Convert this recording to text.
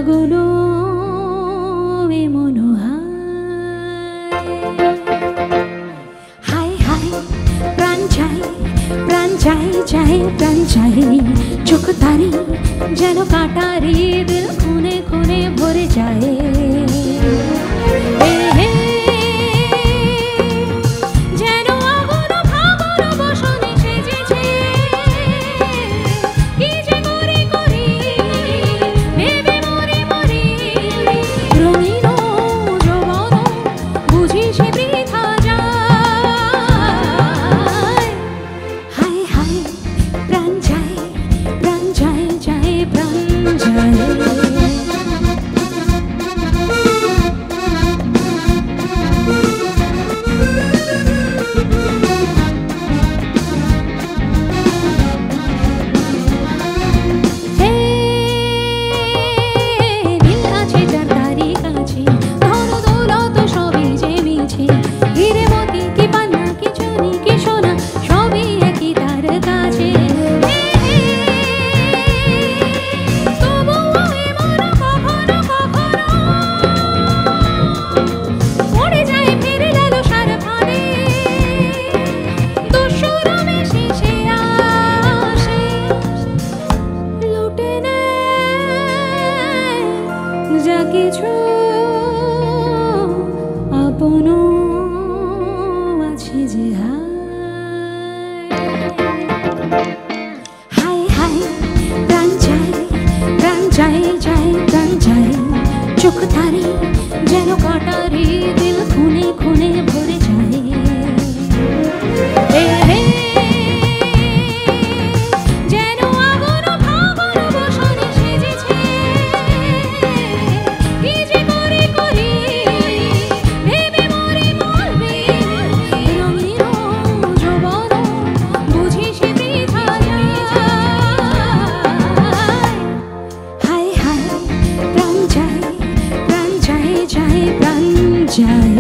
পাগলো এ মনোহার হায় হায় প্রাণ চাই প্রাণ চাই চাই প্রাণ চাই চোখ তারি যেন কাটারি দিল খুনে খুনে ভরে যায় কিছু আপন আছে যে হায় হায় প্রাণ চাই প্রাণ চাই চাই প্রাণ চাই চোখ তারি যেন কাটারি দিল খুনে খুনে ভরে যায় প্রাণ চাই